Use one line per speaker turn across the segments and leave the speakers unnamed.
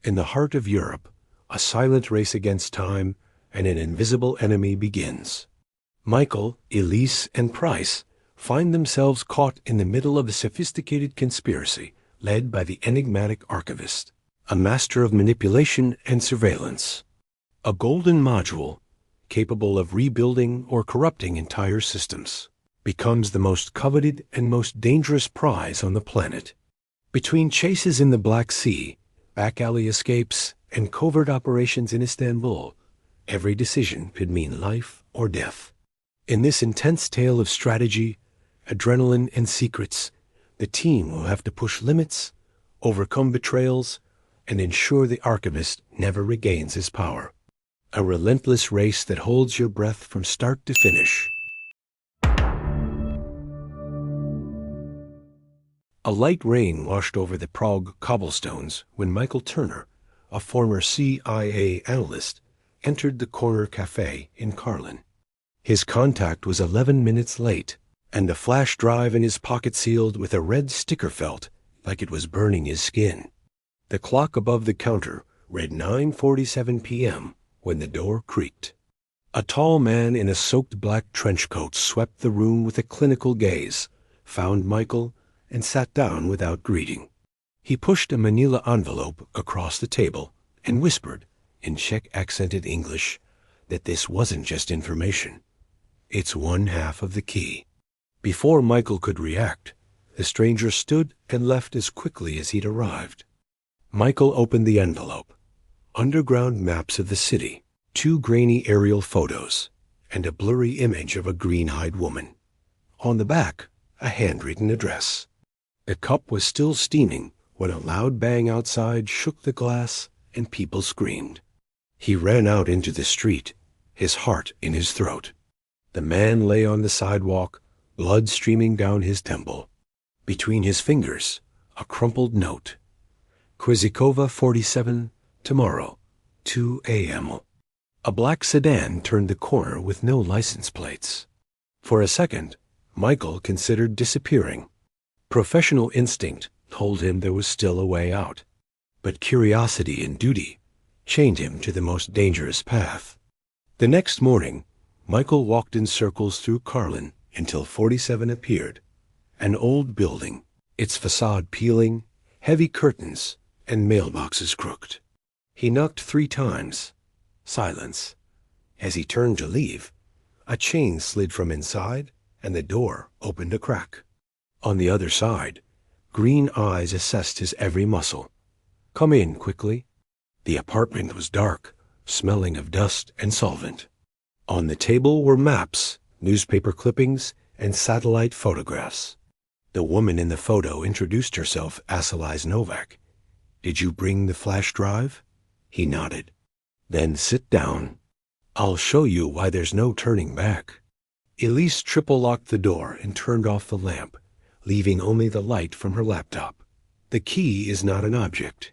In the heart of Europe, a silent race against time and an invisible enemy begins. Michael, Elise, and Price find themselves caught in the middle of a sophisticated conspiracy led by the enigmatic Archivist, a master of manipulation and surveillance. A golden module, capable of rebuilding or corrupting entire systems, becomes the most coveted and most dangerous prize on the planet. Between chases in the Black Sea, back-alley escapes, and covert operations in Istanbul, every decision could mean life or death. In this intense tale of strategy, adrenaline, and secrets, the team will have to push limits, overcome betrayals, and ensure the Archivist never regains his power. A relentless race that holds your breath from start to finish. A light rain washed over the Prague cobblestones when Michael Turner, a former CIA analyst, entered the corner cafe in Karlin. His contact was 11 minutes late, and a flash drive in his pocket sealed with a red sticker felt like it was burning his skin. The clock above the counter read 9:47 p.m. when the door creaked. A tall man in a soaked black trench coat swept the room with a clinical gaze, found Michael, and sat down without greeting. He pushed a manila envelope across the table and whispered, in Czech-accented English, that this wasn't just information. It's one half of the key. Before Michael could react, the stranger stood and left as quickly as he'd arrived. Michael opened the envelope. Underground maps of the city, 2 grainy aerial photos, and a blurry image of a green-eyed woman. On the back, a handwritten address. The cup was still steaming when a loud bang outside shook the glass and people screamed. He ran out into the street, his heart in his throat. The man lay on the sidewalk, blood streaming down his temple. Between his fingers, a crumpled note. Kwizikova 47, tomorrow, 2 a.m. A black sedan turned the corner with no license plates. For a second, Michael considered disappearing. Professional instinct told him there was still a way out, but curiosity and duty chained him to the most dangerous path. The next morning, Michael walked in circles through Karlin until 47 appeared, an old building, its facade peeling, heavy curtains, and mailboxes crooked. He knocked 3 times. Silence. As he turned to leave, a chain slid from inside, and the door opened a crack. On the other side, green eyes assessed his every muscle. "Come in quickly." The apartment was dark, smelling of dust and solvent. On the table were maps, newspaper clippings, and satellite photographs. The woman in the photo introduced herself as Elise Novak. "Did you bring the flash drive?" He nodded. "Then sit down. I'll show you why there's no turning back." Elise triple-locked the door and turned off the lamp, leaving only the light from her laptop. The key is not an object.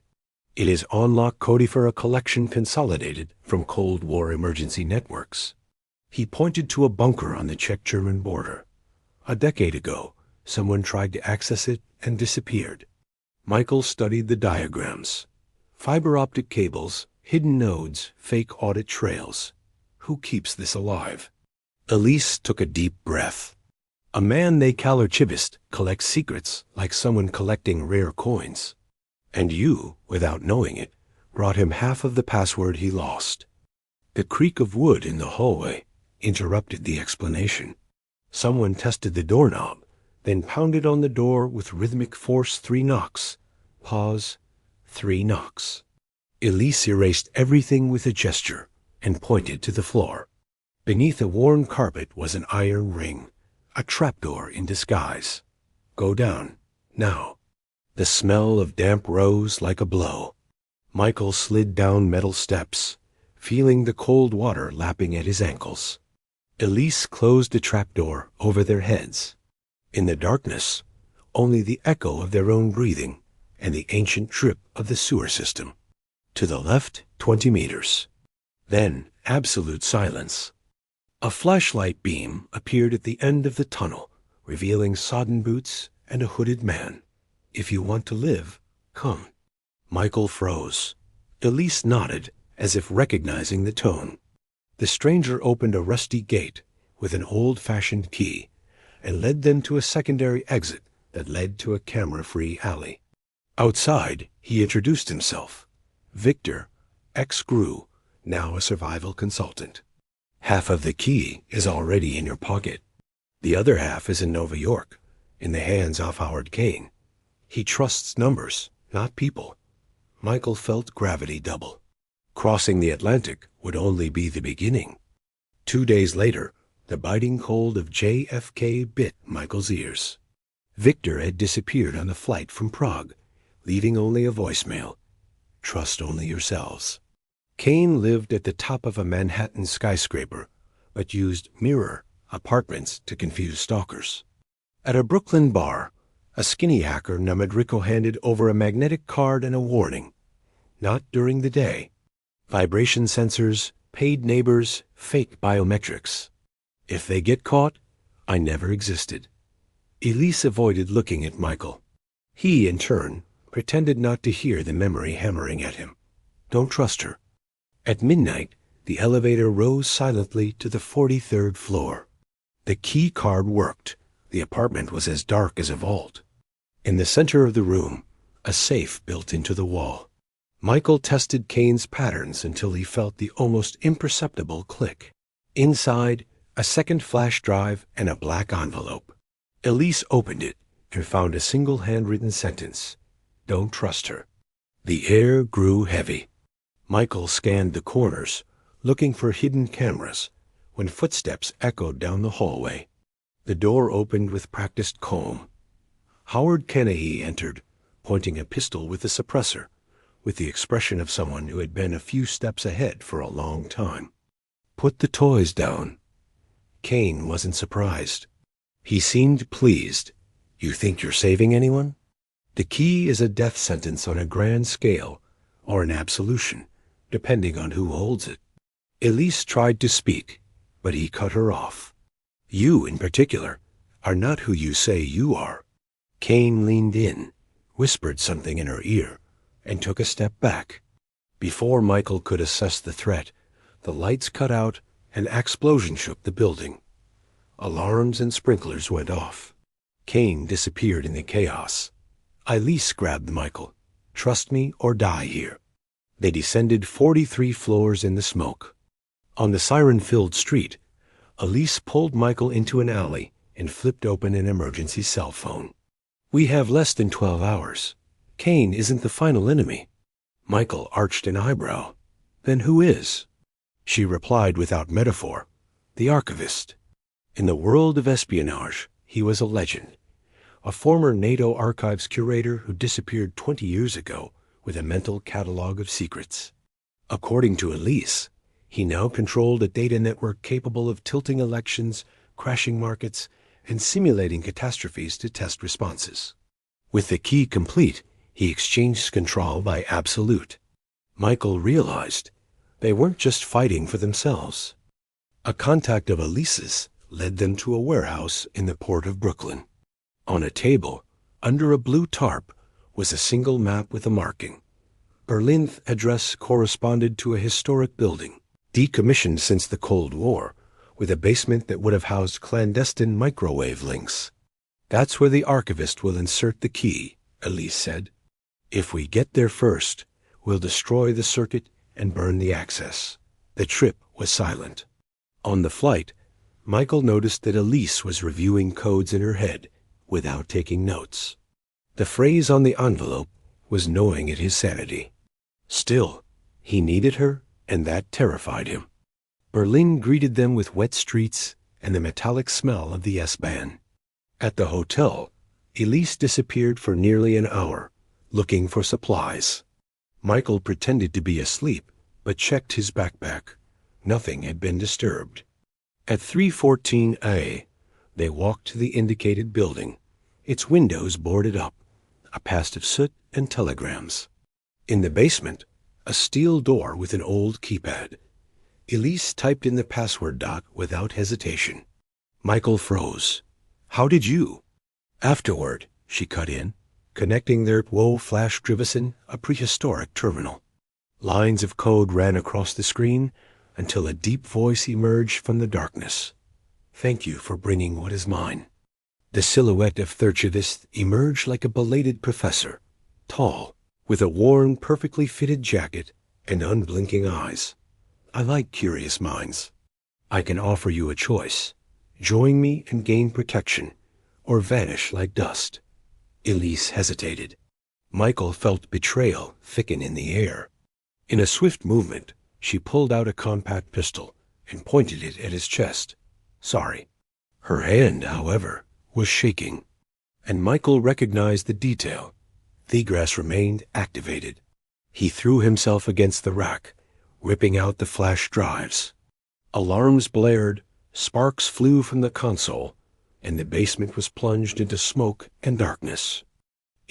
It is on-lock code for a collection consolidated from Cold War emergency networks. He pointed to a bunker on the Czech-German border. A decade ago, someone tried to access it and disappeared. Michael studied the diagrams. Fiber optic cables, hidden nodes, fake audit trails. Who keeps this alive? Elise took a deep breath. A man they call Archivist collects secrets like someone collecting rare coins. And you, without knowing it, brought him half of the password he lost. The creak of wood in the hallway interrupted the explanation. Someone tested the doorknob, then pounded on the door with rhythmic force 3 knocks. Pause, 3 knocks. Elise erased everything with a gesture and pointed to the floor. Beneath a worn carpet was an iron ring, a trapdoor in disguise. "Go down, now." The smell of damp rose like a blow. Michael slid down metal steps, feeling the cold water lapping at his ankles. Elise closed the trapdoor over their heads. In the darkness, only the echo of their own breathing and the ancient drip of the sewer system. To the left, 20 meters. Then absolute silence. A flashlight beam appeared at the end of the tunnel, revealing sodden boots and a hooded man. "If you want to live, come." Michael froze. Elise nodded, as if recognizing the tone. The stranger opened a rusty gate with an old-fashioned key and led them to a secondary exit that led to a camera-free alley. Outside, he introduced himself. Victor, ex-GRU, now a survival consultant. Half of the key is already in your pocket. The other half is in Nova York, in the hands of Howard Kane. He trusts numbers, not people. Michael felt gravity double. Crossing the Atlantic would only be the beginning. 2 days later, the biting cold of JFK bit Michael's ears. Victor had disappeared on the flight from Prague, leaving only a voicemail. Trust only yourselves. Kane lived at the top of a Manhattan skyscraper, but used mirror apartments to confuse stalkers. At a Brooklyn bar, a skinny hacker Namadrico handed over a magnetic card and a warning. Not during the day. Vibration sensors, paid neighbors, fake biometrics. If they get caught, I never existed. Elise avoided looking at Michael. He, in turn, pretended not to hear the memory hammering at him. Don't trust her. At midnight, the elevator rose silently to the 43rd floor. The key card worked. The apartment was as dark as a vault. In the center of the room, a safe built into the wall. Michael tested Kane's patterns until he felt the almost imperceptible click. Inside, a second flash drive and a black envelope. Elise opened it and found a single handwritten sentence. Don't trust her. The air grew heavy. Michael scanned the corners, looking for hidden cameras, when footsteps echoed down the hallway. The door opened with practiced calm. Howard Kennedy entered, pointing a pistol with a suppressor, with the expression of someone who had been a few steps ahead for a long time. Put the toys down. Kane wasn't surprised. He seemed pleased. You think you're saving anyone? The key is a death sentence on a grand scale, or an absolution, depending on who holds it. Elise tried to speak, but he cut her off. You, in particular, are not who you say you are. Kane leaned in, whispered something in her ear, and took a step back. Before Michael could assess the threat, the lights cut out and an explosion shook the building. Alarms and sprinklers went off. Kane disappeared in the chaos. Elise grabbed Michael. Trust me or die here. They descended 43 floors in the smoke. On the siren-filled street, Elise pulled Michael into an alley and flipped open an emergency cell phone. We have less than 12 hours. Kane isn't the final enemy. Michael arched an eyebrow. Then who is? She replied without metaphor. The Archivist. In the world of espionage, he was a legend. A former NATO archives curator who disappeared 20 years ago with a mental catalog of secrets. According to Elise, he now controlled a data network capable of tilting elections, crashing markets, and simulating catastrophes to test responses. With the key complete, he exchanged control by absolute. Michael realized they weren't just fighting for themselves. A contact of Elise's led them to a warehouse in the port of Brooklyn. On a table, under a blue tarp, was a single map with a marking. Berlin's address corresponded to a historic building, decommissioned since the Cold War, with a basement that would have housed clandestine microwave links. That's where the Archivist will insert the key, Elise said. If we get there first, we'll destroy the circuit and burn the access. The trip was silent. On the flight, Michael noticed that Elise was reviewing codes in her head without taking notes. The phrase on the envelope was gnawing at his sanity. Still, he needed her, and that terrified him. Berlin greeted them with wet streets and the metallic smell of the S-Bahn. At the hotel, Elise disappeared for nearly an hour, looking for supplies. Michael pretended to be asleep, but checked his backpack. Nothing had been disturbed. At 314A, they walked to the indicated building, its windows boarded up, a past of soot and telegrams. In the basement, a steel door with an old keypad. Elise typed in the password doc without hesitation. Michael froze. How did you? Afterward, she cut in, connecting their flash Drivison, a prehistoric terminal. Lines of code ran across the screen until a deep voice emerged from the darkness. "Thank you for bringing what is mine." The silhouette of Archivist emerged like a belated professor, tall, with a worn, perfectly fitted jacket and unblinking eyes. "I like curious minds. I can offer you a choice. Join me and gain protection, or vanish like dust." Elise hesitated. Michael felt betrayal thicken in the air. In a swift movement, she pulled out a compact pistol and pointed it at his chest. "Sorry." Her hand, however, was shaking, and Michael recognized the detail. The grass remained activated. He threw himself against the rack, ripping out the flash drives. Alarms blared, sparks flew from the console, and the basement was plunged into smoke and darkness.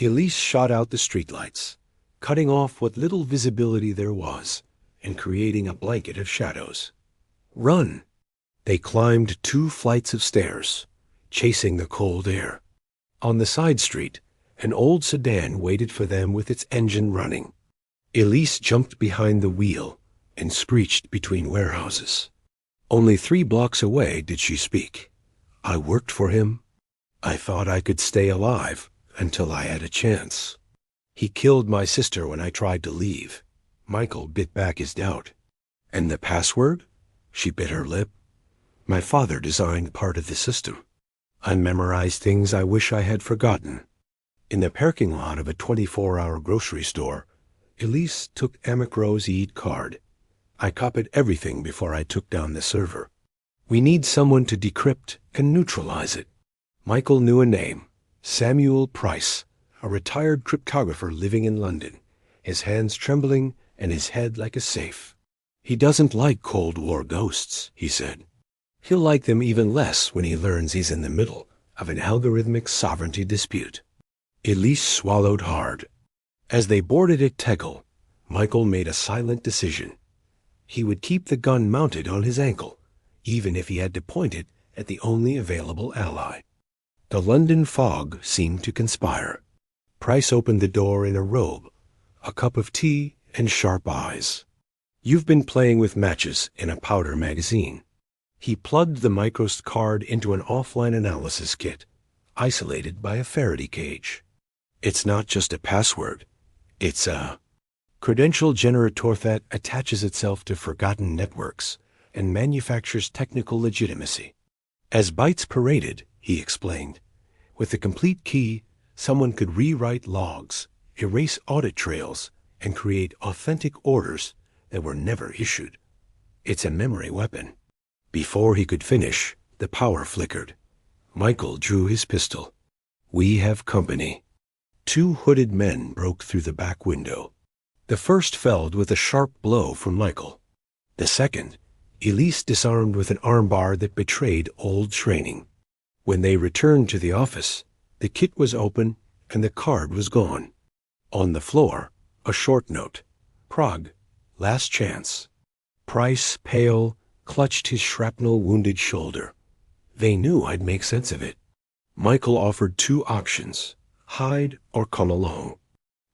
Elise shot out the streetlights, cutting off what little visibility there was and creating a blanket of shadows. "Run!" They climbed 2 flights of stairs, chasing the cold air. On the side street, an old sedan waited for them with its engine running. Elise jumped behind the wheel and screeched between warehouses. Only 3 blocks away did she speak. "I worked for him. I thought I could stay alive until I had a chance. He killed my sister when I tried to leave." Michael bit back his doubt. "And the password?" She bit her lip. "My father designed part of the system. I memorized things I wish I had forgotten." In the parking lot of a 24-hour grocery store, Elise took Amicro's EAD card. "I copied everything before I took down the server. We need someone to decrypt and neutralize it." Michael knew a name: Samuel Price, a retired cryptographer living in London, his hands trembling and his head like a safe. "He doesn't like Cold War ghosts," he said. "He'll like them even less when he learns he's in the middle of an algorithmic sovereignty dispute." Elise swallowed hard. As they boarded at Tegel, Michael made a silent decision. He would keep the gun mounted on his ankle, even if he had to point it at the only available ally. The London fog seemed to conspire. Price opened the door in a robe, a cup of tea, and sharp eyes. "You've been playing with matches in a powder magazine." He plugged the Microst card into an offline analysis kit, isolated by a Faraday cage. "It's not just a password. It's a credential generator that attaches itself to forgotten networks and manufactures technical legitimacy." As bytes paraded, he explained, with the complete key, someone could rewrite logs, erase audit trails, and create authentic orders that were never issued. "It's a memory weapon." Before he could finish, the power flickered. Michael drew his pistol. "We have company." 2 hooded men broke through the back window. The first felled with a sharp blow from Michael. The second, Elise disarmed with an armbar that betrayed old training. When they returned to the office, the kit was open and the card was gone. On the floor, a short note: "Prague, last chance." Price, pale, clutched his shrapnel-wounded shoulder. "They knew I'd make sense of it." Michael offered 2 options: hide or come along.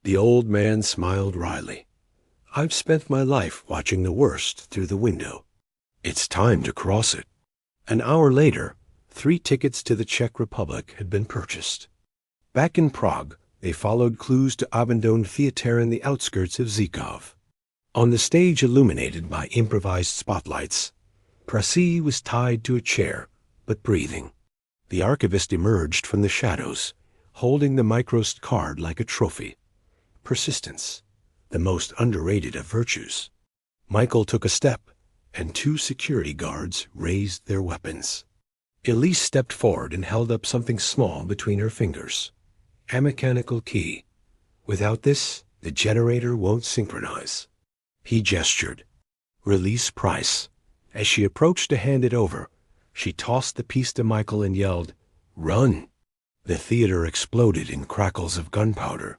The old man smiled wryly. "I've spent my life watching the worst through the window. It's time to cross it." An hour later, 3 tickets to the Czech Republic had been purchased. Back in Prague, they followed clues to Abendone Theater in the outskirts of Zikov. On the stage illuminated by improvised spotlights, Prassy was tied to a chair, but breathing. The Archivist emerged from the shadows, holding the Microst card like a trophy. Persistence, the most underrated of virtues. Michael took a step, and 2 security guards raised their weapons. Elise stepped forward and held up something small between her fingers. "A mechanical key. Without this, the generator won't synchronize." He gestured. "Release Price." As she approached to hand it over, she tossed the piece to Michael and yelled, "Run!" The theater exploded in crackles of gunpowder.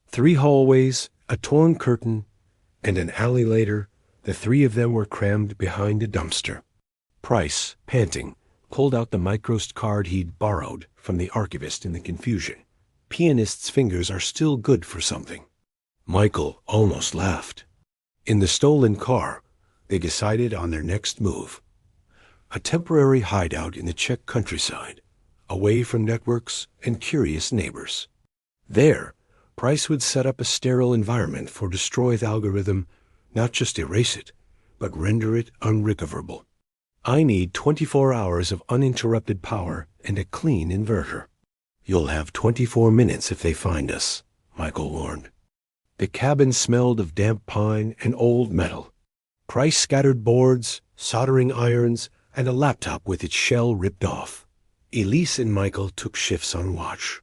3 hallways, a torn curtain, and an alley later, the 3 of them were crammed behind a dumpster. Price, panting, pulled out the Microst card he'd borrowed from the Archivist in the confusion. Pianist's fingers are still good for something. Michael almost laughed. In the stolen car, they decided on their next move. A temporary hideout in the Czech countryside, away from networks and curious neighbors. There, Price would set up a sterile environment for destroy the algorithm, not just erase it, but render it unrecoverable. I need 24 hours of uninterrupted power and a clean inverter. You'll have 24 minutes if they find us, Michael warned. The cabin smelled of damp pine and old metal. Price scattered boards, soldering irons, and a laptop with its shell ripped off. Elise and Michael took shifts on watch.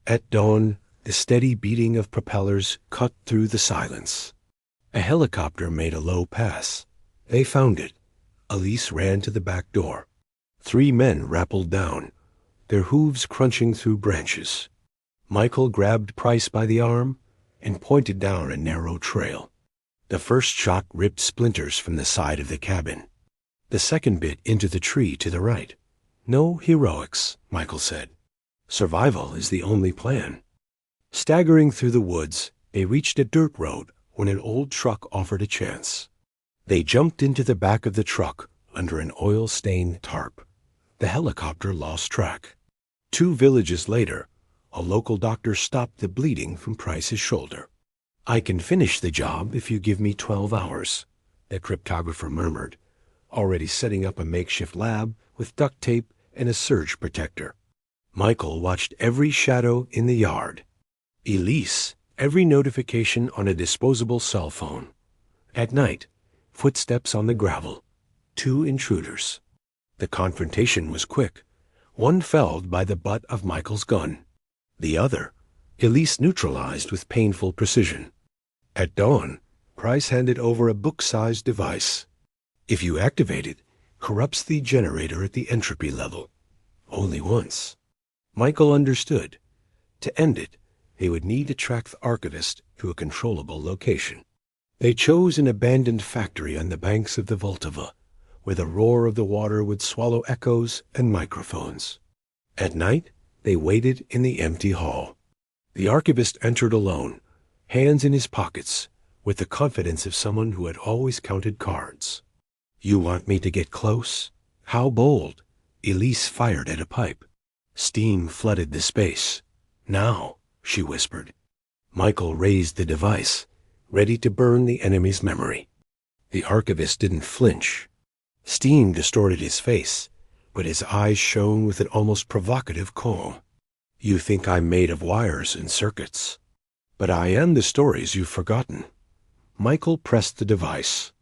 At dawn, the steady beating of propellers cut through the silence. A helicopter made a low pass. They found it. Elise ran to the back door. 3 men rappelled down, their hooves crunching through branches. Michael grabbed Price by the arm and pointed down a narrow trail. The first shot ripped splinters from the side of the cabin. The second bit into the tree to the right. No heroics, Michael said. Survival is the only plan. Staggering through the woods, they reached a dirt road when an old truck offered a chance. They jumped into the back of the truck under an oil-stained tarp. The helicopter lost track. 2 villages later, a local doctor stopped the bleeding from Price's shoulder. "I can finish the job if you give me 12 hours, the cryptographer murmured, already setting up a makeshift lab with duct tape and a surge protector. Michael watched every shadow in the yard. Elise, every notification on a disposable cell phone. At night, footsteps on the gravel. 2 intruders. The confrontation was quick. One felled by the butt of Michael's gun. The other, Elise neutralized with painful precision. At dawn, Price handed over a book-sized device. If you activate it, corrupts the generator at the entropy level. Only once. Michael understood. To end it, they would need to track the Archivist to a controllable location. They chose an abandoned factory on the banks of the Vltava, where the roar of the water would swallow echoes and microphones. At night, they waited in the empty hall. The Archivist entered alone, hands in his pockets, with the confidence of someone who had always counted cards. "You want me to get close? How bold?" Elise fired at a pipe. Steam flooded the space. "Now," she whispered. Michael raised the device, ready to burn the enemy's memory. The Archivist didn't flinch. Steam distorted his face, but his eyes shone with an almost provocative calm. "You think I'm made of wires and circuits. But I am the stories you've forgotten." Michael pressed the device.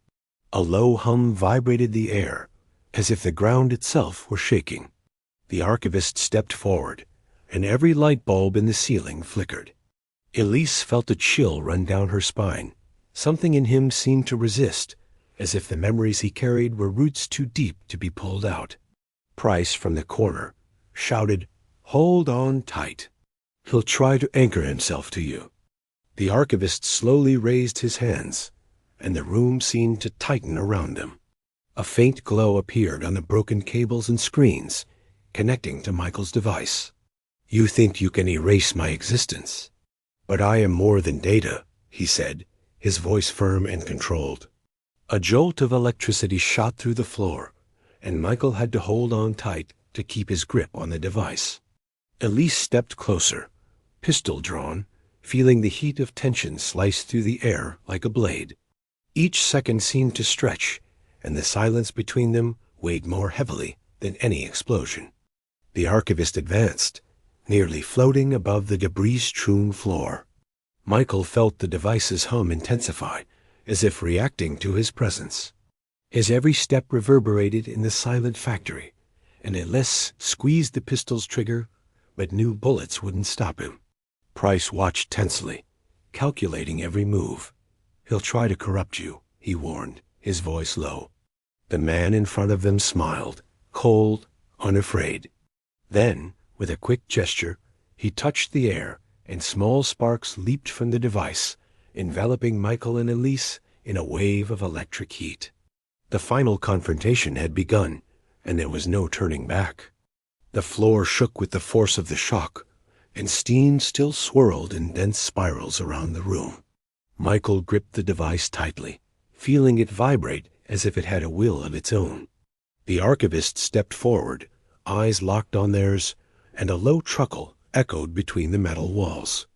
A low hum vibrated the air, as if the ground itself were shaking. The Archivist stepped forward, and every light bulb in the ceiling flickered. Elise felt a chill run down her spine. Something in him seemed to resist, as if the memories he carried were roots too deep to be pulled out. Price, from the corner, shouted, "Hold on tight. He'll try to anchor himself to you." The Archivist slowly raised his hands, and the room seemed to tighten around them. A faint glow appeared on the broken cables and screens, connecting to Michael's device. "You think you can erase my existence? But I am more than data," he said, his voice firm and controlled. A jolt of electricity shot through the floor, and Michael had to hold on tight to keep his grip on the device. Elise stepped closer, pistol drawn, feeling the heat of tension slice through the air like a blade. Each second seemed to stretch, and the silence between them weighed more heavily than any explosion. The Archivist advanced, nearly floating above the debris-strewn floor. Michael felt the device's hum intensify, as if reacting to his presence. His every step reverberated in the silent factory, and Elise squeezed the pistol's trigger, but knew bullets wouldn't stop him. Price watched tensely, calculating every move. "He'll try to corrupt you," he warned, his voice low. The man in front of them smiled, cold, unafraid. Then, with a quick gesture, he touched the air, and small sparks leaped from the device, enveloping Michael and Elise in a wave of electric heat. The final confrontation had begun, and there was no turning back. The floor shook with the force of the shock, and steam still swirled in dense spirals around the room. Michael gripped the device tightly, feeling it vibrate as if it had a will of its own. The archivist stepped forward, eyes locked on theirs, and a low chuckle echoed between the metal walls.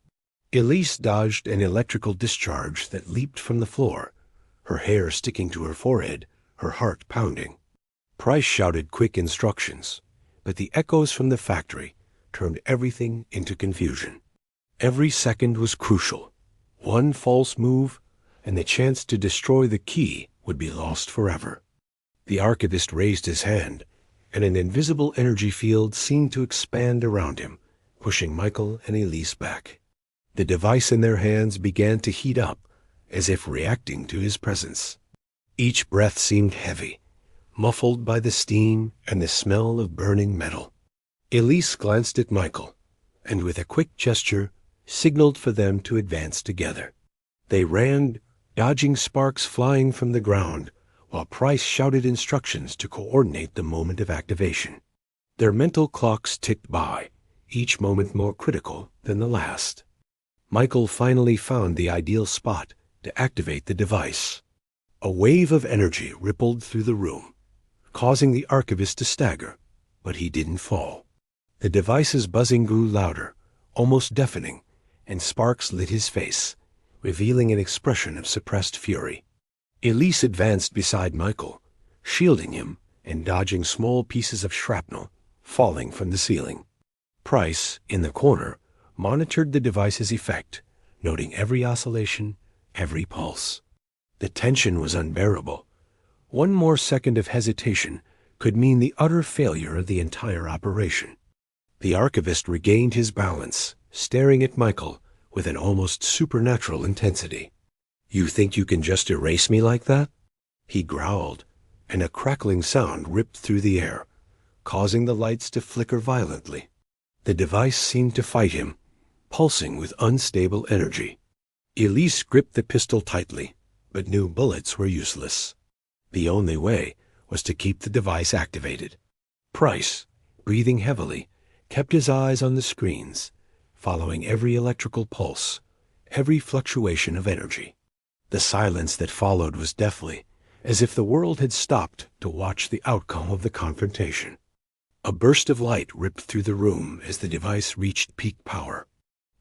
Elise dodged an electrical discharge that leaped from the floor, her hair sticking to her forehead, her heart pounding. Price shouted quick instructions, but the echoes from the factory turned everything into confusion. Every second was crucial. One false move, and the chance to destroy the key would be lost forever. The archivist raised his hand, and an invisible energy field seemed to expand around him, pushing Michael and Elise back. The device in their hands began to heat up, as if reacting to his presence. Each breath seemed heavy, muffled by the steam and the smell of burning metal. Elise glanced at Michael, and with a quick gesture, signaled for them to advance together. They ran, dodging sparks flying from the ground, while Price shouted instructions to coordinate the moment of activation. Their mental clocks ticked by, each moment more critical than the last. Michael finally found the ideal spot to activate the device. A wave of energy rippled through the room, causing the archivist to stagger, but he didn't fall. The device's buzzing grew louder, almost deafening, and sparks lit his face, revealing an expression of suppressed fury. Elise advanced beside Michael, shielding him and dodging small pieces of shrapnel falling from the ceiling. Price, in the corner, monitored the device's effect, noting every oscillation, every pulse. The tension was unbearable. One more second of hesitation could mean the utter failure of the entire operation. The archivist regained his balance, staring at Michael with an almost supernatural intensity. "You think you can just erase me like that?" he growled, and a crackling sound ripped through the air, causing the lights to flicker violently. The device seemed to fight him, pulsing with unstable energy. Elise gripped the pistol tightly, but knew bullets were useless. The only way was to keep the device activated. Price, breathing heavily, kept his eyes on the screens, following every electrical pulse, every fluctuation of energy. The silence that followed was deathly, as if the world had stopped to watch the outcome of the confrontation. A burst of light ripped through the room as the device reached peak power.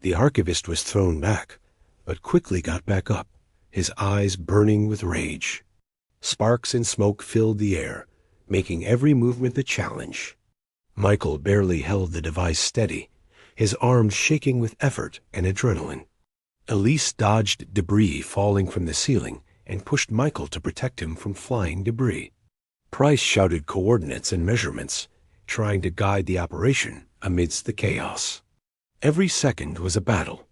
The archivist was thrown back, but quickly got back up, his eyes burning with rage. Sparks and smoke filled the air, making every movement a challenge. Michael barely held the device steady, his arms shaking with effort and adrenaline. Elise dodged debris falling from the ceiling and pushed Michael to protect him from flying debris. Price shouted coordinates and measurements, trying to guide the operation amidst the chaos. Every second was a battle.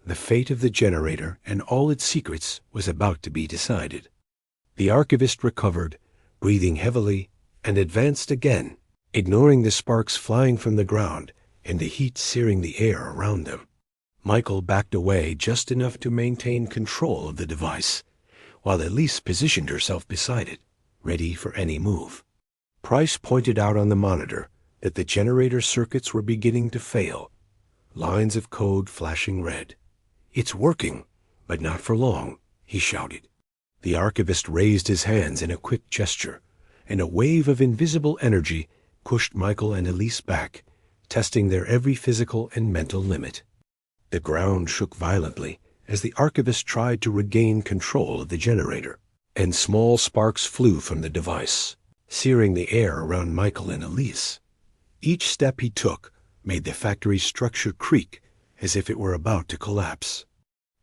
The fate of the generator and all its secrets was about to be decided. The archivist recovered, breathing heavily, and advanced again, ignoring the sparks flying from the ground and the heat searing the air around them. Michael backed away just enough to maintain control of the device, while Elise positioned herself beside it, ready for any move. Price pointed out on the monitor that the generator circuits were beginning to fail, lines of code flashing red. "It's working, but not for long," he shouted. The archivist raised his hands in a quick gesture, and a wave of invisible energy pushed Michael and Elise back, testing their every physical and mental limit. The ground shook violently as the archivist tried to regain control of the generator, and small sparks flew from the device, searing the air around Michael and Elise. Each step he took made the factory's structure creak as if it were about to collapse.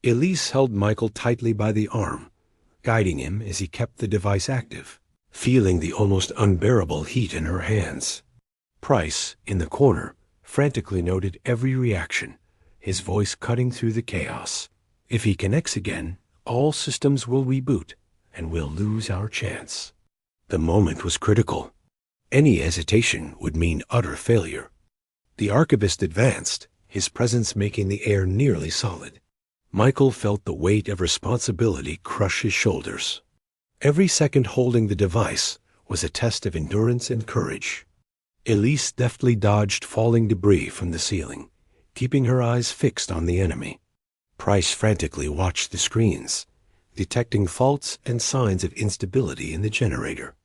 Elise held Michael tightly by the arm, guiding him as he kept the device active, feeling the almost unbearable heat in her hands. Price, in the corner, frantically noted every reaction, his voice cutting through the chaos. "If he connects again, all systems will reboot, and we'll lose our chance." The moment was critical. Any hesitation would mean utter failure. The archivist advanced, his presence making the air nearly solid. Michael felt the weight of responsibility crush his shoulders. Every second holding the device was a test of endurance and courage. Elise deftly dodged falling debris from the ceiling, keeping her eyes fixed on the enemy. Price frantically watched the screens, detecting faults and signs of instability in the generator.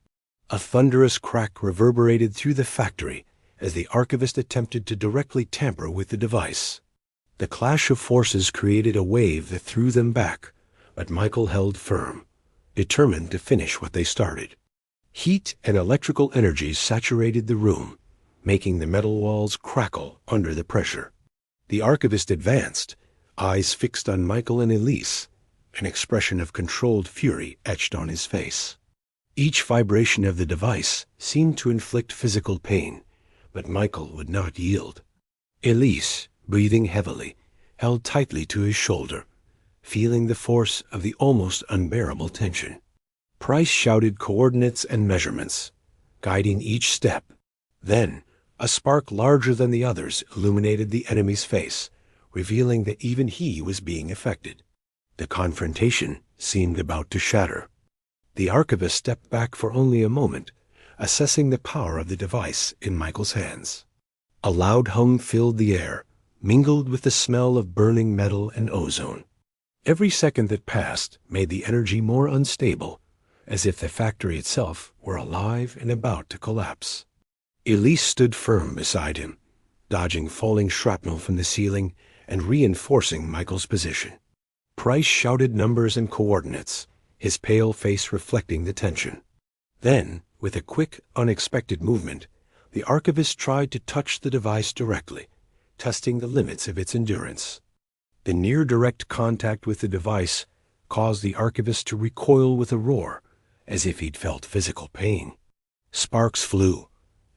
A thunderous crack reverberated through the factory as the Archivist attempted to directly tamper with the device. The clash of forces created a wave that threw them back, but Michael held firm, determined to finish what they started. Heat and electrical energies saturated the room, making the metal walls crackle under the pressure. The Archivist advanced, eyes fixed on Michael and Elise, an expression of controlled fury etched on his face. Each vibration of the device seemed to inflict physical pain, but Michael would not yield. Elise, breathing heavily, held tightly to his shoulder, feeling the force of the almost unbearable tension. Price shouted coordinates and measurements, guiding each step. Then, a spark larger than the others illuminated the enemy's face, revealing that even he was being affected. The confrontation seemed about to shatter. The Archivist stepped back for only a moment, assessing the power of the device in Michael's hands. A loud hum filled the air, mingled with the smell of burning metal and ozone. Every second that passed made the energy more unstable, as if the factory itself were alive and about to collapse. Elise stood firm beside him, dodging falling shrapnel from the ceiling and reinforcing Michael's position. Price shouted numbers and coordinates, his pale face reflecting the tension. Then, with a quick, unexpected movement, the Archivist tried to touch the device directly, testing the limits of its endurance. The near-direct contact with the device caused the Archivist to recoil with a roar, as if he'd felt physical pain. Sparks flew,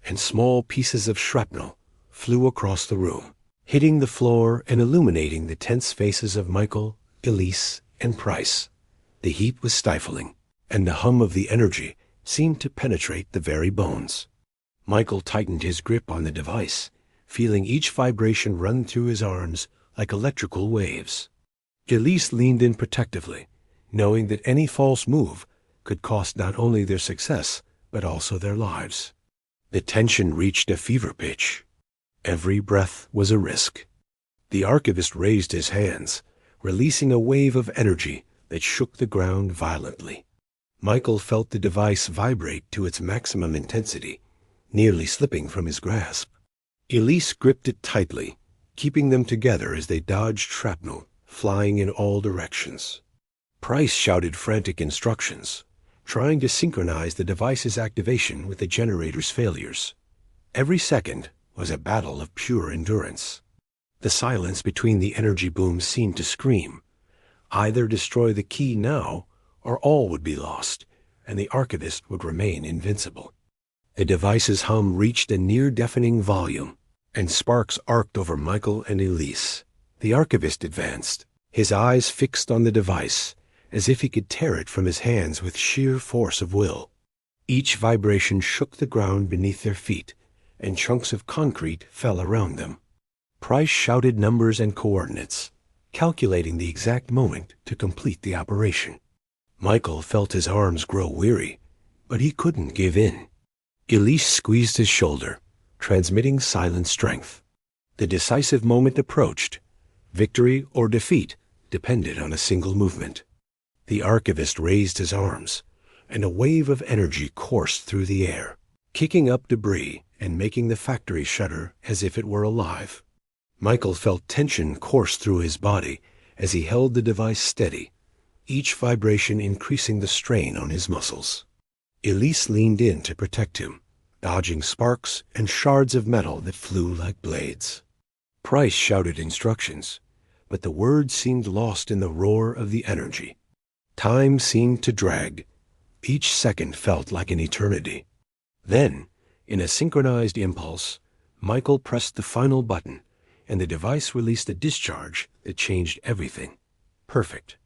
and small pieces of shrapnel flew across the room, hitting the floor and illuminating the tense faces of Michael, Elise, and Price. The heat was stifling, and the hum of the energy seemed to penetrate the very bones. Michael tightened his grip on the device, feeling each vibration run through his arms like electrical waves. Elise leaned in protectively, knowing that any false move could cost not only their success, but also their lives. The tension reached a fever pitch. Every breath was a risk. The Archivist raised his hands, releasing a wave of energy that shook the ground violently. Michael felt the device vibrate to its maximum intensity, nearly slipping from his grasp. Elise gripped it tightly, keeping them together as they dodged shrapnel, flying in all directions. Price shouted frantic instructions, trying to synchronize the device's activation with the generator's failures. Every second was a battle of pure endurance. The silence between the energy booms seemed to scream, either destroy the key now, or all would be lost, and the Archivist would remain invincible. The device's hum reached a near-deafening volume, and sparks arced over Michael and Elise. The Archivist advanced, his eyes fixed on the device, as if he could tear it from his hands with sheer force of will. Each vibration shook the ground beneath their feet, and chunks of concrete fell around them. Price shouted numbers and coordinates, calculating the exact moment to complete the operation. Michael felt his arms grow weary, but he couldn't give in. Elise squeezed his shoulder, transmitting silent strength. The decisive moment approached. Victory or defeat depended on a single movement. The Archivist raised his arms, and a wave of energy coursed through the air, kicking up debris and making the factory shudder as if it were alive. Michael felt tension course through his body as he held the device steady, each vibration increasing the strain on his muscles. Elise leaned in to protect him, dodging sparks and shards of metal that flew like blades. Price shouted instructions, but the words seemed lost in the roar of the energy. Time seemed to drag. Each second felt like an eternity. Then, in a synchronized impulse, Michael pressed the final button, and the device released a discharge that changed everything. Perfect.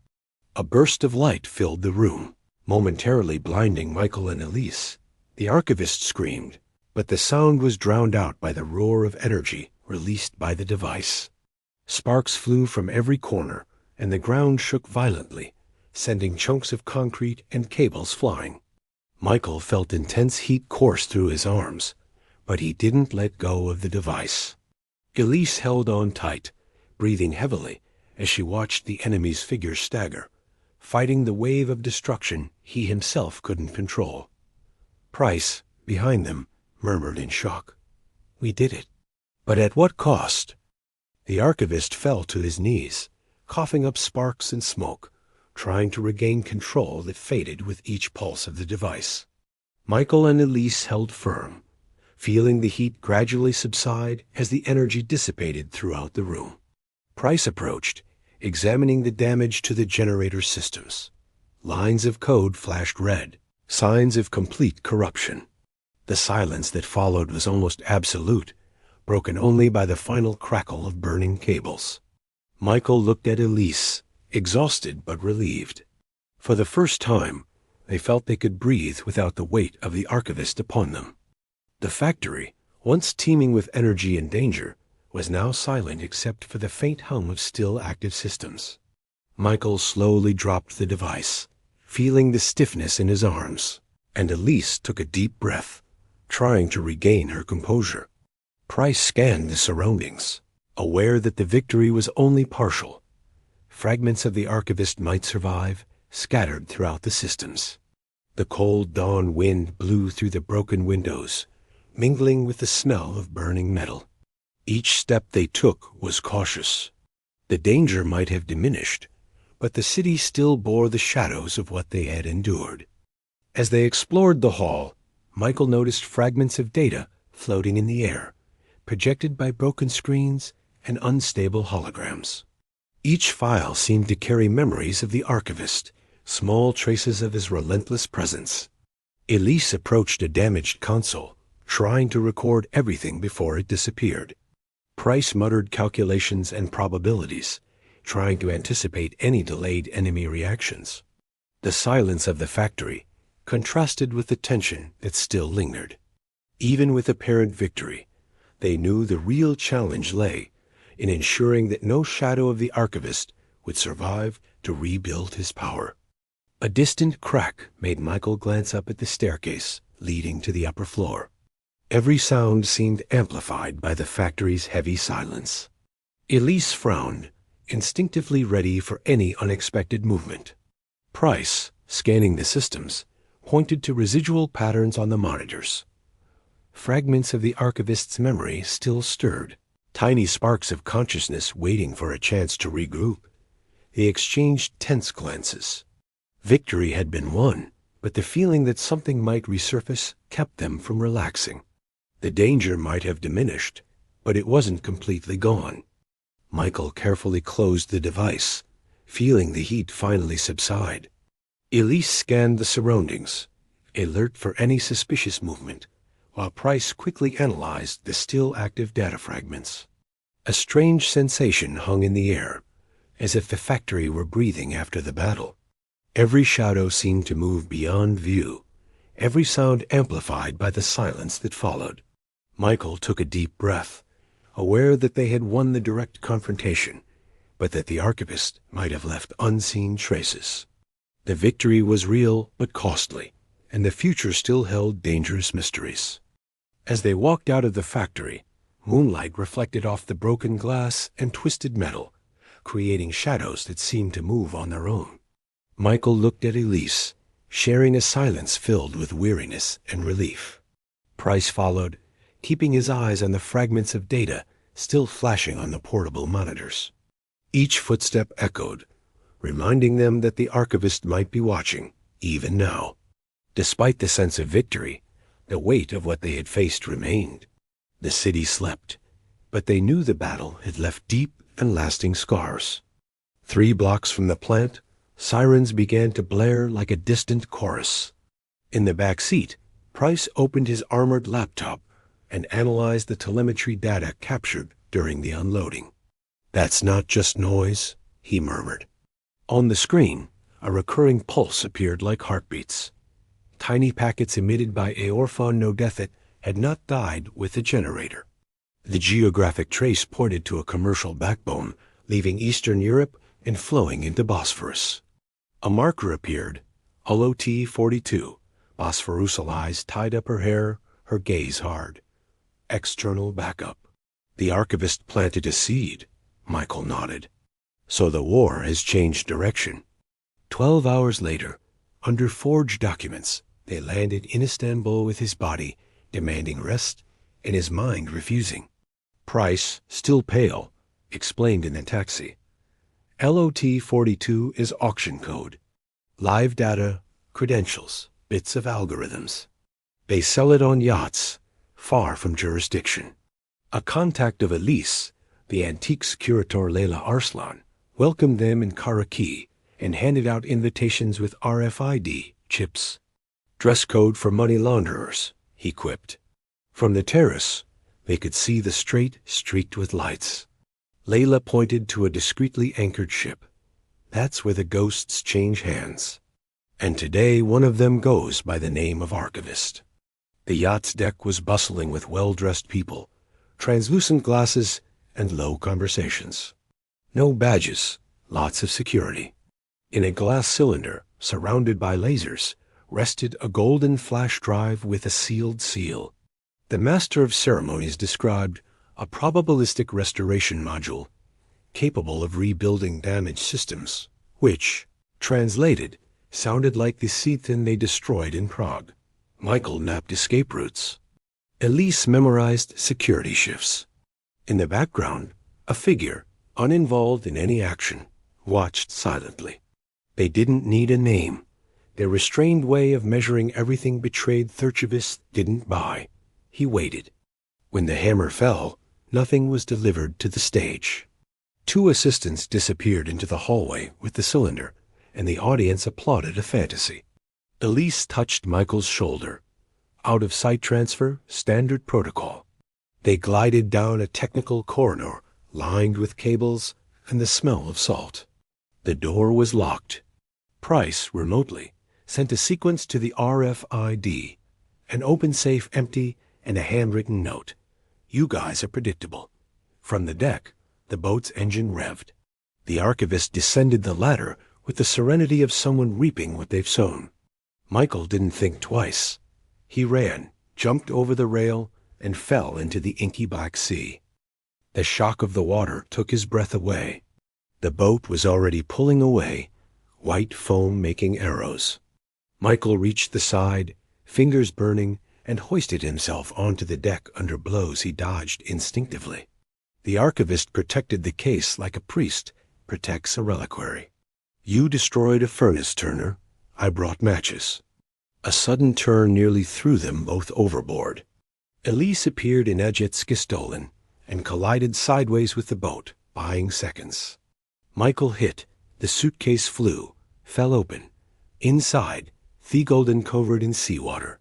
A burst of light filled the room, momentarily blinding Michael and Elise. The Archivist screamed, but the sound was drowned out by the roar of energy released by the device. Sparks flew from every corner, and the ground shook violently, sending chunks of concrete and cables flying. Michael felt intense heat course through his arms, but he didn't let go of the device. Elise held on tight, breathing heavily as she watched the enemy's figure stagger, fighting the wave of destruction he himself couldn't control. Price, behind them, murmured in shock, "We did it. But at what cost?" The archivist fell to his knees, coughing up sparks and smoke, trying to regain control that faded with each pulse of the device. Michael and Elise held firm, feeling the heat gradually subside as the energy dissipated throughout the room. Price approached, examining the damage to the generator systems. Lines of code flashed red, signs of complete corruption. The silence that followed was almost absolute, broken only by the final crackle of burning cables. Michael looked at Elise, exhausted but relieved. For the first time, they felt they could breathe without the weight of the Archivist upon them. The factory, once teeming with energy and danger, was now silent except for the faint hum of still active systems. Michael slowly dropped the device, feeling the stiffness in his arms, and Elise took a deep breath, trying to regain her composure. Price scanned the surroundings, aware that the victory was only partial. Fragments of the Archivist might survive, scattered throughout the systems. The cold dawn wind blew through the broken windows, mingling with the smell of burning metal. Each step they took was cautious. The danger might have diminished, but the city still bore the shadows of what they had endured. As they explored the hall, Michael noticed fragments of data floating in the air, projected by broken screens and unstable holograms. Each file seemed to carry memories of the Archivist, small traces of his relentless presence. Elise approached a damaged console, trying to record everything before it disappeared. Price muttered calculations and probabilities, trying to anticipate any delayed enemy reactions. The silence of the factory contrasted with the tension that still lingered. Even with apparent victory, they knew the real challenge lay in ensuring that no shadow of the Archivist would survive to rebuild his power. A distant crack made Michael glance up at the staircase leading to the upper floor. Every sound seemed amplified by the factory's heavy silence. Elise frowned, instinctively ready for any unexpected movement. Price, scanning the systems, pointed to residual patterns on the monitors. Fragments of the Archivist's memory still stirred, tiny sparks of consciousness waiting for a chance to regroup. They exchanged tense glances. Victory had been won, but the feeling that something might resurface kept them from relaxing. The danger might have diminished, but it wasn't completely gone. Michael carefully closed the device, feeling the heat finally subside. Elise scanned the surroundings, alert for any suspicious movement, while Price quickly analyzed the still active data fragments. A strange sensation hung in the air, as if the factory were breathing after the battle. Every shadow seemed to move beyond view, every sound amplified by the silence that followed. Michael took a deep breath, aware that they had won the direct confrontation, but that the Archivist might have left unseen traces. The victory was real but costly, and the future still held dangerous mysteries. As they walked out of the factory, moonlight reflected off the broken glass and twisted metal, creating shadows that seemed to move on their own. Michael looked at Elise, sharing a silence filled with weariness and relief. Price followed, keeping his eyes on the fragments of data still flashing on the portable monitors. Each footstep echoed, reminding them that the Archivist might be watching, even now. Despite the sense of victory, the weight of what they had faced remained. The city slept, but they knew the battle had left deep and lasting scars. 3 blocks from the plant, sirens began to blare like a distant chorus. In the back seat, Price opened his armored laptop and analyzed the telemetry data captured during the unloading. "That's not just noise," he murmured. On the screen, a recurring pulse appeared like heartbeats. Tiny packets emitted by Aorphon Nodethet had not died with the generator. The geographic trace pointed to a commercial backbone, leaving Eastern Europe and flowing into Bosphorus. A marker appeared, LOT-42. Bosphorusal eyes tied up her hair, her gaze hard. External backup. The Archivist planted a seed, Michael nodded. So the war has changed direction. 12 hours later, under forged documents, they landed in Istanbul with his body demanding rest and his mind refusing. Price, still pale, explained in a taxi. LOT 42 is auction code. Live data, credentials, bits of algorithms. They sell it on yachts, far from jurisdiction. A contact of Elise, the antiques curator Leyla Arslan, welcomed them in Karachi and handed out invitations with RFID chips. Dress code for money launderers, he quipped. From the terrace, they could see the strait streaked with lights. Leyla pointed to a discreetly anchored ship. That's where the ghosts change hands. And today one of them goes by the name of Archivist. The yacht's deck was bustling with well-dressed people, translucent glasses, and low conversations. No badges, lots of security. In a glass cylinder, surrounded by lasers, rested a golden flash drive with a sealed seal. The master of ceremonies described a probabilistic restoration module capable of rebuilding damaged systems, which, translated, sounded like the Sethan they destroyed in Prague. Michael mapped escape routes. Elise memorized security shifts. In the background, a figure, uninvolved in any action, watched silently. They didn't need a name. Their restrained way of measuring everything betrayed Archivist didn't buy. He waited. When the hammer fell, nothing was delivered to the stage. Two assistants disappeared into the hallway with the cylinder, and the audience applauded a fantasy. Elise touched Michael's shoulder. Out of sight transfer, standard protocol. They glided down a technical corridor lined with cables and the smell of salt. The door was locked. Price, remotely, sent a sequence to the RFID, an open safe empty and a handwritten note. You guys are predictable. From the deck, the boat's engine revved. The Archivist descended the ladder with the serenity of someone reaping what they've sown. Michael didn't think twice. He ran, jumped over the rail, and fell into the inky black sea. The shock of the water took his breath away. The boat was already pulling away, white foam making arrows. Michael reached the side, fingers burning, and hoisted himself onto the deck under blows he dodged instinctively. The Archivist protected the case like a priest protects a reliquary. You destroyed a furnace, Turner. I brought matches. A sudden turn nearly threw them both overboard. Elise appeared in Ajitskistolen and collided sideways with the boat, buying seconds. Michael hit. The suitcase flew, fell open. Inside, Thiegold covered in seawater.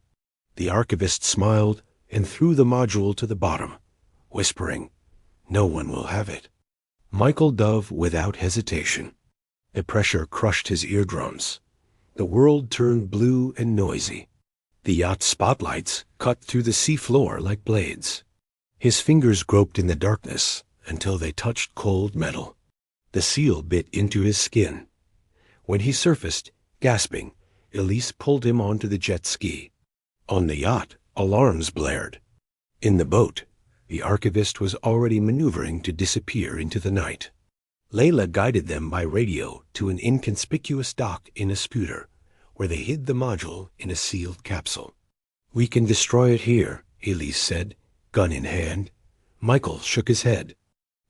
The Archivist smiled and threw the module to the bottom, whispering, "No one will have it." Michael dove without hesitation. The pressure crushed his eardrums. The world turned blue and noisy. The yacht's spotlights cut through the sea floor like blades. His fingers groped in the darkness until they touched cold metal. The seal bit into his skin. When he surfaced, gasping, Elise pulled him onto the jet ski. On the yacht, alarms blared. In the boat, the Archivist was already maneuvering to disappear into the night. Leyla guided them by radio to an inconspicuous dock in a spooter, where they hid the module in a sealed capsule. "We can destroy it here," Elise said, gun in hand. Michael shook his head.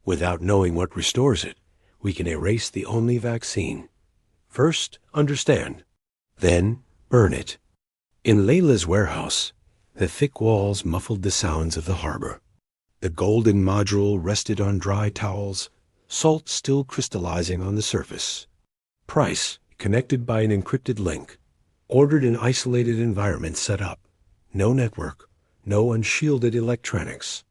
"Without knowing what restores it, we can erase the only vaccine. First, understand. Then, burn it." In Leyla's warehouse, the thick walls muffled the sounds of the harbor. The golden module rested on dry towels, salt still crystallizing on the surface. Price, connected by an encrypted link, ordered an isolated environment set up. No network, no unshielded electronics.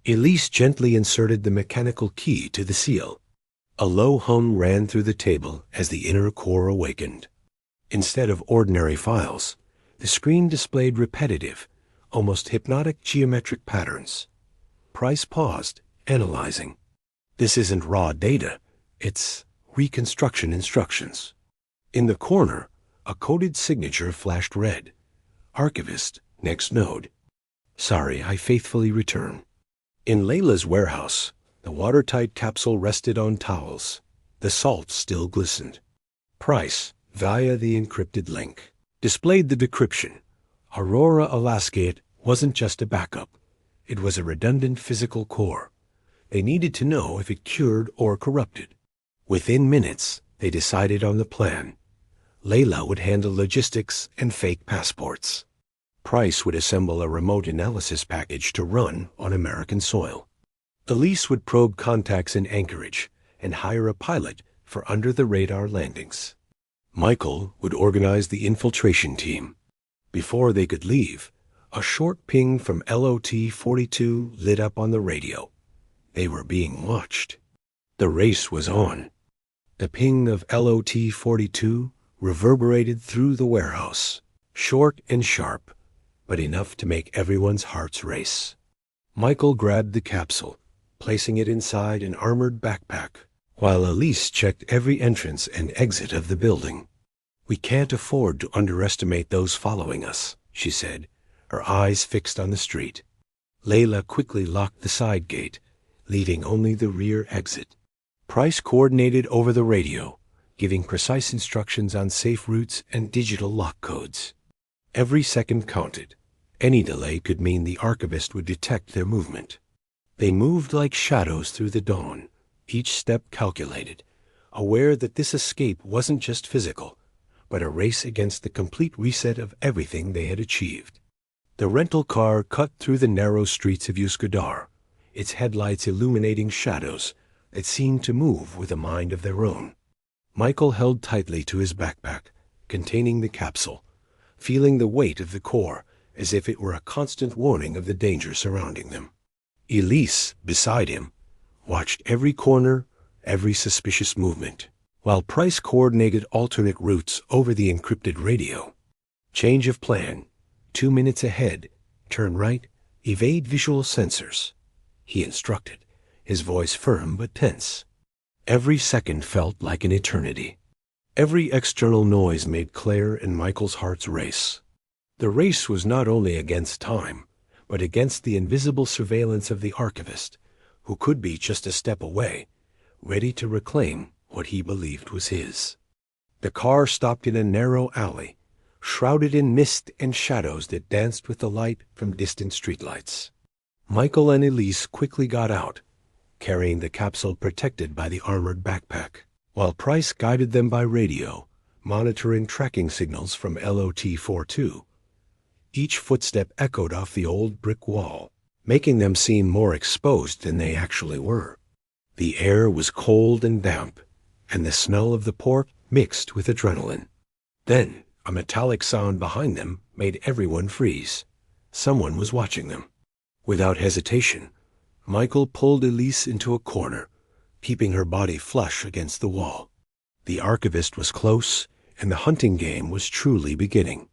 Elise gently inserted the mechanical key to the seal. A low hum ran through the table as the inner core awakened. Instead of ordinary files, the screen displayed repetitive, almost hypnotic geometric patterns. Price paused, analyzing. This isn't raw data, it's reconstruction instructions. In the corner, a coded signature flashed red. Archivist, next node. Sorry, I faithfully return. In Leyla's warehouse, the watertight capsule rested on towels. The salt still glistened. Price, via the encrypted link. Displayed the decryption. Aurora Alaskate wasn't just a backup. It was a redundant physical core. They needed to know if it cured or corrupted. Within minutes, they decided on the plan. Layla would handle logistics and fake passports. Price would assemble a remote analysis package to run on American soil. Elise would probe contacts in Anchorage and hire a pilot for under-the-radar landings. Michael would organize the infiltration team. Before they could leave, a short ping from LOT-42 lit up on the radio. They were being watched. The race was on. The ping of LOT-42 reverberated through the warehouse, short and sharp, but enough to make everyone's hearts race. Michael grabbed the capsule, placing it inside an armored backpack, while Elise checked every entrance and exit of the building. "We can't afford to underestimate those following us," she said, her eyes fixed on the street. Layla quickly locked the side gate, leaving only the rear exit. Price coordinated over the radio, giving precise instructions on safe routes and digital lock codes. Every second counted. Any delay could mean the Archivist would detect their movement. They moved like shadows through the dawn, each step calculated, aware that this escape wasn't just physical, but a race against the complete reset of everything they had achieved. The rental car cut through the narrow streets of Üsküdar, its headlights illuminating shadows that seemed to move with a mind of their own. Michael held tightly to his backpack, containing the capsule, feeling the weight of the core as if it were a constant warning of the danger surrounding them. Elise, beside him, watched every corner, every suspicious movement, while Price coordinated alternate routes over the encrypted radio. "Change of plan. 2 minutes ahead. Turn right. Evade visual sensors," he instructed, his voice firm but tense. Every second felt like an eternity. Every external noise made Claire and Michael's hearts race. The race was not only against time, but against the invisible surveillance of the Archivist, who could be just a step away, ready to reclaim what he believed was his. The car stopped in a narrow alley, shrouded in mist and shadows that danced with the light from distant streetlights. Michael and Elise quickly got out, carrying the capsule protected by the armored backpack, while Price guided them by radio, monitoring tracking signals from LOT-42. Each footstep echoed off the old brick wall, making them seem more exposed than they actually were. The air was cold and damp, and the smell of the port mixed with adrenaline. Then, a metallic sound behind them made everyone freeze. Someone was watching them. Without hesitation, Michael pulled Elise into a corner, keeping her body flush against the wall. The Archivist was close, and the hunting game was truly beginning.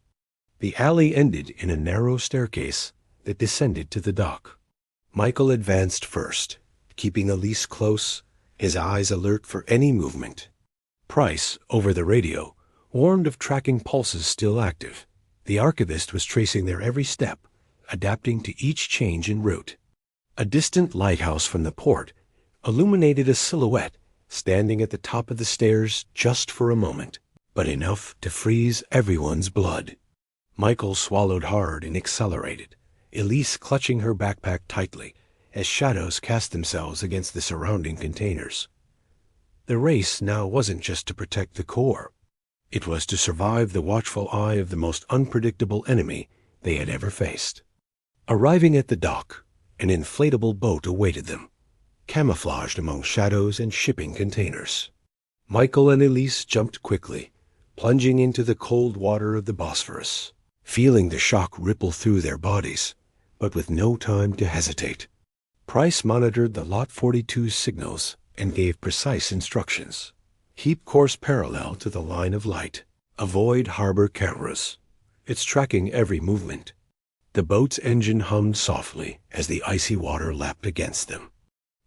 The alley ended in a narrow staircase that descended to the dock. Michael advanced first, keeping Elise close, his eyes alert for any movement. Price, over the radio, warned of tracking pulses still active. The Archivist was tracing their every step, adapting to each change in route. A distant lighthouse from the port illuminated a silhouette standing at the top of the stairs just for a moment, but enough to freeze everyone's blood. Michael swallowed hard and accelerated, Elise clutching her backpack tightly as shadows cast themselves against the surrounding containers. The race now wasn't just to protect the core. It was to survive the watchful eye of the most unpredictable enemy they had ever faced. Arriving at the dock, an inflatable boat awaited them, camouflaged among shadows and shipping containers. Michael and Elise jumped quickly, plunging into the cold water of the Bosphorus, feeling the shock ripple through their bodies, but with no time to hesitate. Price monitored the Lot 42's signals and gave precise instructions. Keep course parallel to the line of light. Avoid harbor cameras. It's tracking every movement. The boat's engine hummed softly as the icy water lapped against them.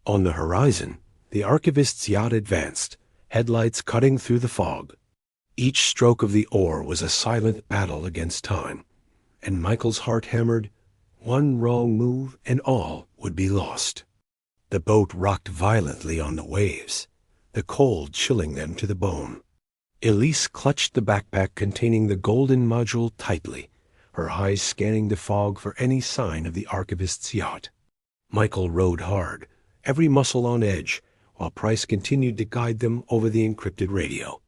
On the horizon, the Archivist's yacht advanced, headlights cutting through the fog. Each stroke of the oar was a silent battle against time, and Michael's heart hammered, one wrong move and all would be lost. The boat rocked violently on the waves, the cold chilling them to the bone. Elise clutched the backpack containing the golden module tightly, her eyes scanning the fog for any sign of the Archivist's yacht. Michael rowed hard, every muscle on edge, while Price continued to guide them over the encrypted radio.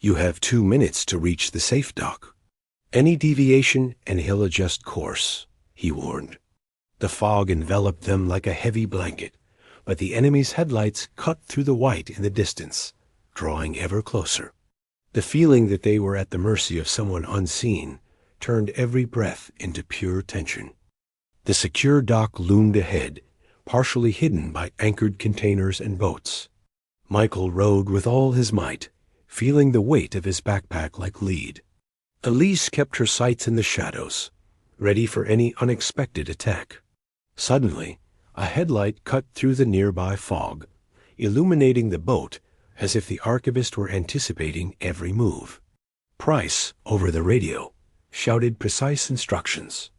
"You have 2 minutes to reach the safe dock. Any deviation and he'll adjust course," he warned. The fog enveloped them like a heavy blanket, but the enemy's headlights cut through the white in the distance, drawing ever closer. The feeling that they were at the mercy of someone unseen turned every breath into pure tension. The secure dock loomed ahead, partially hidden by anchored containers and boats. Michael rowed with all his might, feeling the weight of his backpack like lead. Elise kept her sights in the shadows, ready for any unexpected attack. Suddenly, a headlight cut through the nearby fog, illuminating the boat as if the Archivist were anticipating every move. Price, over the radio, shouted precise instructions.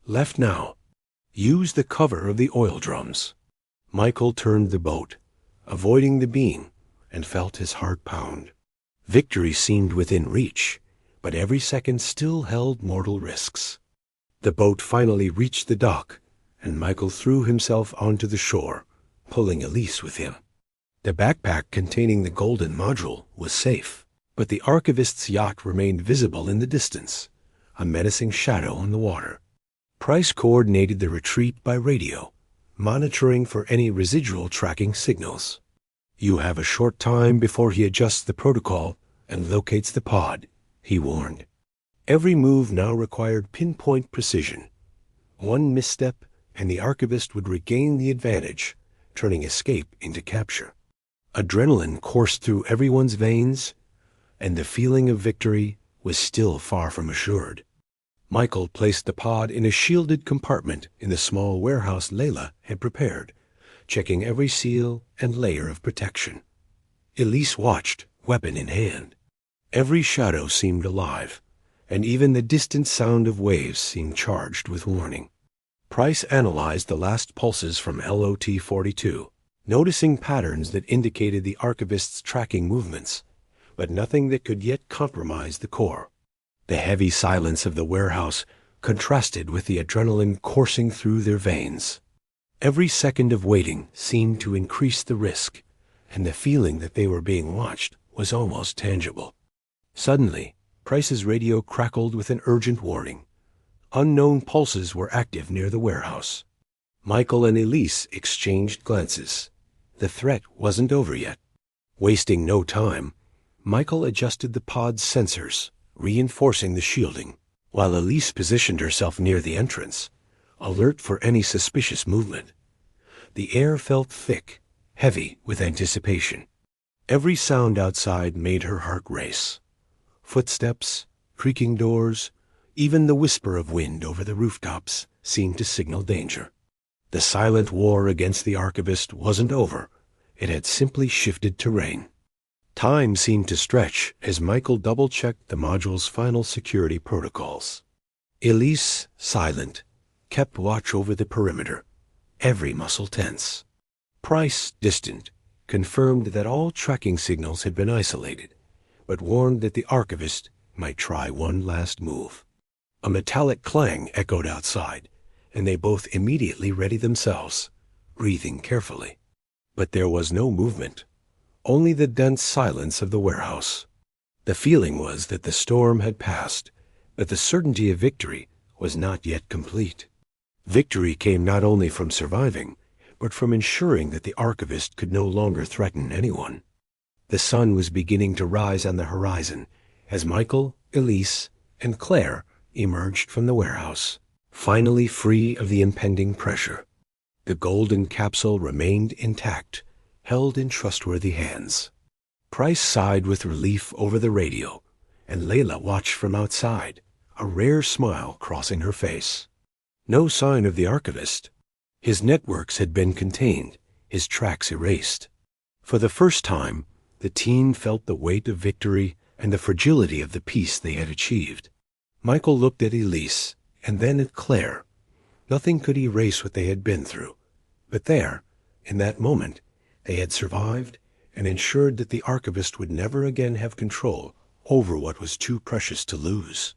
"Left now. Use the cover of the oil drums." Michael turned the boat, avoiding the beam, and felt his heart pound. Victory seemed within reach, but every second still held mortal risks. The boat finally reached the dock, and Michael threw himself onto the shore, pulling Elise with him. The backpack containing the golden module was safe, but the Archivist's yacht remained visible in the distance, a menacing shadow on the water. Price coordinated the retreat by radio, monitoring for any residual tracking signals. "You have a short time before he adjusts the protocol and locates the pod," he warned. Every move now required pinpoint precision. One misstep, and the Archivist would regain the advantage, turning escape into capture. Adrenaline coursed through everyone's veins, and the feeling of victory was still far from assured. Michael placed the pod in a shielded compartment in the small warehouse Layla had prepared, checking every seal and layer of protection. Elise watched, weapon in hand. Every shadow seemed alive, and even the distant sound of waves seemed charged with warning. Price analyzed the last pulses from LOT-42, noticing patterns that indicated the Archivist's tracking movements, but nothing that could yet compromise the core. The heavy silence of the warehouse contrasted with the adrenaline coursing through their veins. Every second of waiting seemed to increase the risk, and the feeling that they were being watched was almost tangible. Suddenly, Price's radio crackled with an urgent warning. Unknown pulses were active near the warehouse. Michael and Elise exchanged glances. The threat wasn't over yet. Wasting no time, Michael adjusted the pod's sensors, reinforcing the shielding, while Elise positioned herself near the entrance, alert for any suspicious movement. The air felt thick, heavy with anticipation. Every sound outside made her heart race. Footsteps, creaking doors, even the whisper of wind over the rooftops seemed to signal danger. The silent war against the Archivist wasn't over. It had simply shifted terrain. Time seemed to stretch as Michael double-checked the module's final security protocols. Elise, silent, kept watch over the perimeter, every muscle tense. Price, distant, confirmed that all tracking signals had been isolated, but warned that the Archivist might try one last move. A metallic clang echoed outside, and they both immediately readied themselves, breathing carefully. But there was no movement, only the dense silence of the warehouse. The feeling was that the storm had passed, but the certainty of victory was not yet complete. Victory came not only from surviving, but from ensuring that the Archivist could no longer threaten anyone. The sun was beginning to rise on the horizon as Michael, Elise, and Claire emerged from the warehouse, finally free of the impending pressure. The golden capsule remained intact, held in trustworthy hands. Price sighed with relief over the radio, and Layla watched from outside, a rare smile crossing her face. No sign of the Archivist. His networks had been contained, his tracks erased. For the first time, the team felt the weight of victory and the fragility of the peace they had achieved. Michael looked at Elise, and then at Claire. Nothing could erase what they had been through. But there, in that moment, they had survived and ensured that the Archivist would never again have control over what was too precious to lose.